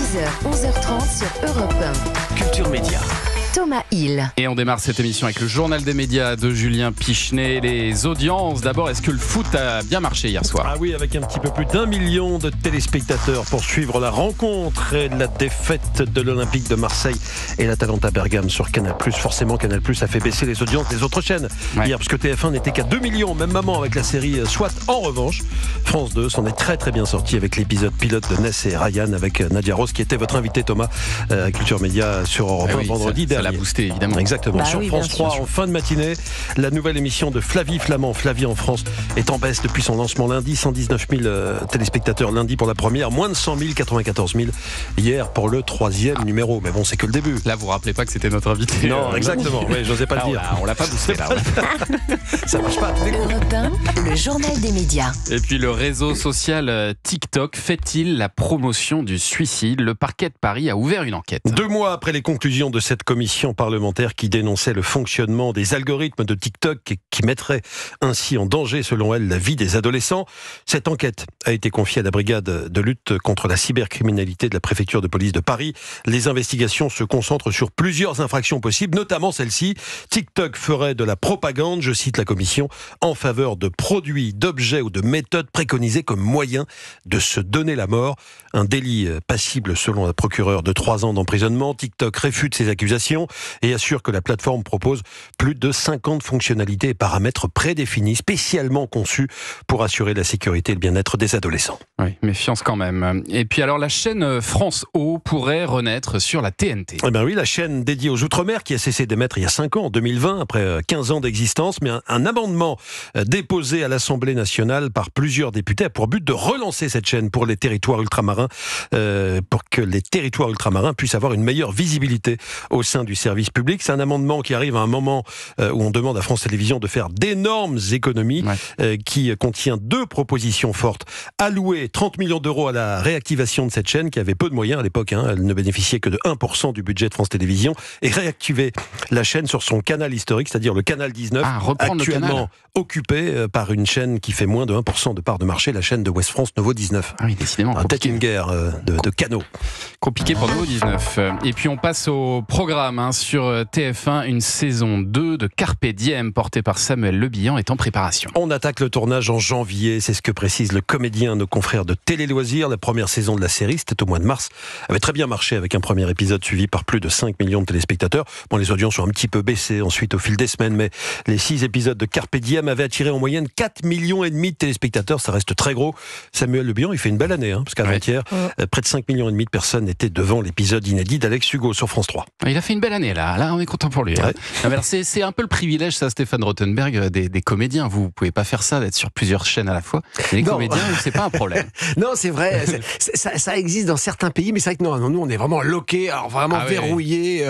10h, 11h30 sur Europe 1. Culture Média. Thomas Hill. Et on démarre cette émission avec le journal des médias de Julien Pichenet. Les audiences, d'abord, est-ce que le foot a bien marché hier soir ? Ah oui, avec un petit peu plus d'1 million de téléspectateurs pour suivre la rencontre et la défaite de l'Olympique de Marseille et l'Atalanta Bergame sur Canal+. Forcément, Canal+ a fait baisser les audiences des autres chaînes hier, parce que TF1 n'était qu'à 2 millions, même maman avec la série SWAT. En revanche, France 2 s'en est très très bien sorti avec l'épisode pilote de Ness et Ryan avec Nadia Rose, qui était votre invité, Thomas, à Culture Média sur Europe 1 vendredi dernier. Ça l'a boosté, évidemment. Exactement. Sur France 3, en fin de matinée, la nouvelle émission de Flavie Flamand, Flavie en France, est en baisse depuis son lancement lundi. 119 000 téléspectateurs lundi pour la première, moins de 100 000, 94 000 hier pour le troisième numéro. Mais bon, c'est que le début. Là, vous vous rappelez pas que c'était notre invité. Non, exactement. Oui, j'osais pas le dire. On l'a pas boosté là. Ça marche pas. Europe 1, le journal des médias. Et puis le réseau social TikTok fait-il la promotion du suicide ? Le parquet de Paris a ouvert une enquête. 2 mois après les conclusions de cette commission parlementaire qui dénonçait le fonctionnement des algorithmes de TikTok et qui mettrait ainsi en danger, selon elle, la vie des adolescents, cette enquête a été confiée à la brigade de lutte contre la cybercriminalité de la préfecture de police de Paris. Les investigations se concentrent sur plusieurs infractions possibles, notamment celle-ci. TikTok ferait de la propagande, je cite la commission, en faveur de produits, d'objets ou de méthodes préconisées comme moyen de se donner la mort. Un délit passible, selon la procureure, de 3 ans d'emprisonnement. TikTok réfute ces accusations et assure que la plateforme propose plus de 50 fonctionnalités et paramètres prédéfinis, spécialement conçus pour assurer la sécurité et le bien-être des adolescents. Oui, méfiance quand même. Et puis alors, la chaîne France O pourrait renaître sur la TNT. Eh bien oui, la chaîne dédiée aux Outre-mer qui a cessé d'émettre il y a 5 ans, en 2020, après 15 ans d'existence, mais un amendement déposé à l'Assemblée nationale par plusieurs députés a pour but de relancer cette chaîne pour les territoires ultramarins, pour que les territoires ultramarins puissent avoir une meilleure visibilité au sein du service public. C'est un amendement qui arrive à un moment où on demande à France Télévisions de faire d'énormes économies, qui contient 2 propositions fortes. Allouer 30 millions d'euros à la réactivation de cette chaîne qui avait peu de moyens à l'époque, elle ne bénéficiait que de 1% du budget de France Télévisions, et réactiver la chaîne sur son canal historique, c'est-à-dire le canal 19, actuellement occupé par une chaîne qui fait moins de 1% de part de marché, la chaîne de Ouest France Nouveau 19. Ah oui, décidément. Peut-être une guerre de canaux. Compliqué pour Nouveau 19. Et puis on passe au programme sur TF1, une saison 2 de Carpe Diem portée par Samuel Le Bihan est en préparation. On attaque le tournage en janvier, c'est ce que précise le comédien, nos confrères de Télé Loisirs. La première saison de la série, c'était au mois de mars, avait très bien marché avec un premier épisode suivi par plus de 5 millions de téléspectateurs. Bon, les audiences ont un petit peu baissé ensuite au fil des semaines, mais les 6 épisodes de Carpe Diem avaient attiré en moyenne 4,5 millions de téléspectateurs, ça reste très gros. Samuel Le Bihan, il fait une belle année, parce qu'avant-hier, près de 5,5 millions de personnes étaient devant l'épisode inédit d'Alex Hugo sur France 3. Il a fait une belle année là on est content pour lui. Ouais. Alors, c'est un peu le privilège, ça, Stéphane Rothenberg, des comédiens. Vous pouvez pas faire ça, d'être sur plusieurs chaînes à la fois. Les comédiens, c'est pas un problème. Non, c'est vrai, ça existe dans certains pays, mais c'est vrai que nous on est vraiment loqués, alors vraiment verrouillés.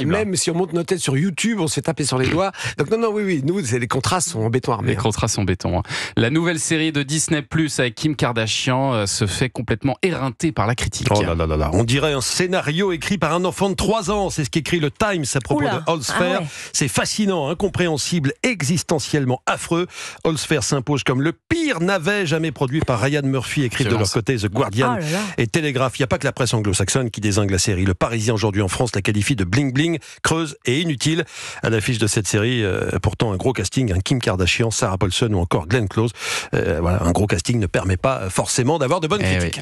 Même si on monte nos têtes sur YouTube, on se fait taper sur les doigts. Donc oui, nous, les contrats sont en béton armé. Les contrats sont béton. La nouvelle série de Disney+ avec Kim Kardashian se fait complètement éreinter par la critique. Oh là là là là. On dirait un scénario écrit par un enfant de 3 ans. C'est ce qu'écrit le Times à propos de Holzfer. C'est fascinant, incompréhensible, existentiellement affreux. Holzfer s'impose comme le pire navet jamais produit par Ryan Murphy, écrivent de leur côté The Guardian et Telegraph. Il n'y a pas que la presse anglo-saxonne qui dézingue la série. Le Parisien aujourd'hui en France la qualifie de bling-bling, creuse et inutile. À l'affiche de cette série, pourtant un gros casting, Kim Kardashian, Sarah Paulson ou encore Glenn Close. Un gros casting ne permet pas forcément d'avoir de bonnes critiques.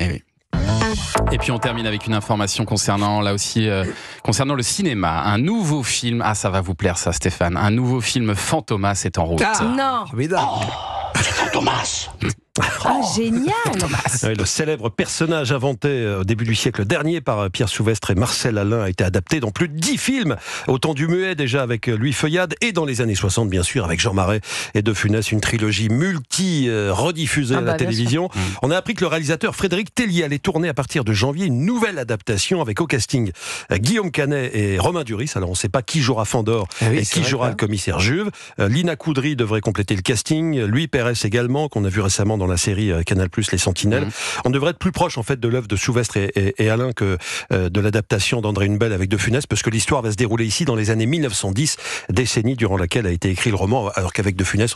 Et puis on termine avec une information concernant le cinéma. Un nouveau film, ça va vous plaire ça Stéphane, un nouveau film Fantomas est en route. Non. C'est Fantomas. Génial. Oui, le célèbre personnage inventé au début du siècle dernier par Pierre Souvestre et Marcel Alain a été adapté dans plus de 10 films, au temps du muet déjà avec Louis Feuillade, et dans les années 60 bien sûr avec Jean Marais et De Funès, une trilogie rediffusée à la télévision. On a appris que le réalisateur Frédéric Tellier allait tourner à partir de janvier une nouvelle adaptation avec au casting Guillaume Canet et Romain Duris. Alors on ne sait pas qui jouera Fandor et qui jouera le commissaire Juve. Lina Coudry devrait compléter le casting, Louis Pérez également, qu'on a vu récemment dans dans la série Canal+, Les Sentinelles. On devrait être plus proche en fait de l'œuvre de Souvestre et Alain que de l'adaptation d'André Hunebelle avec De Funès, parce que l'histoire va se dérouler ici dans les années 1910, décennie durant laquelle a été écrit le roman, alors qu'avec De Funès,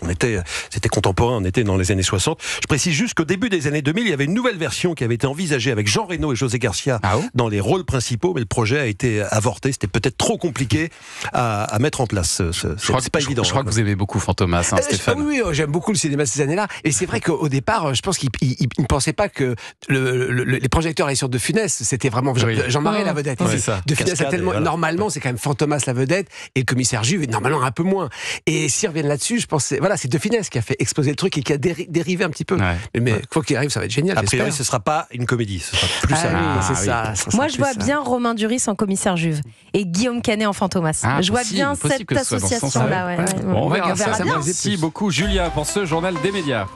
c'était contemporain, on était dans les années 60. Je précise juste qu'au début des années 2000, il y avait une nouvelle version qui avait été envisagée avec Jean Reno et José Garcia dans les rôles principaux, mais le projet a été avorté. C'était peut-être trop compliqué à mettre en place. C'est pas évident. Je crois que vous aimez beaucoup Fantomas, Stéphane. Oui, j'aime beaucoup le cinéma de ces années-là. Et c'est vrai qu'au départ, je pense qu'ils ne pensaient pas que les projecteurs allaient sur De Funès. C'était vraiment Jean Marais la vedette. De Funès a tellement... Normalement, c'est quand même Fantomas la vedette et le commissaire Juve est normalement un peu moins. Et s'ils reviennent là-dessus, je pense c'est De Funès qui a fait exploser le truc et qui a dérivé un petit peu. Mais quoi qu'il arrive, ça va être génial. A priori, ce ne sera pas une comédie, ce sera plus ça. Moi, je vois bien Romain Duris en commissaire Juve et Guillaume Canet en Fantomas. Je vois bien cette association-là. On va garder ça. Merci beaucoup, Julia, pour ce journal des médias.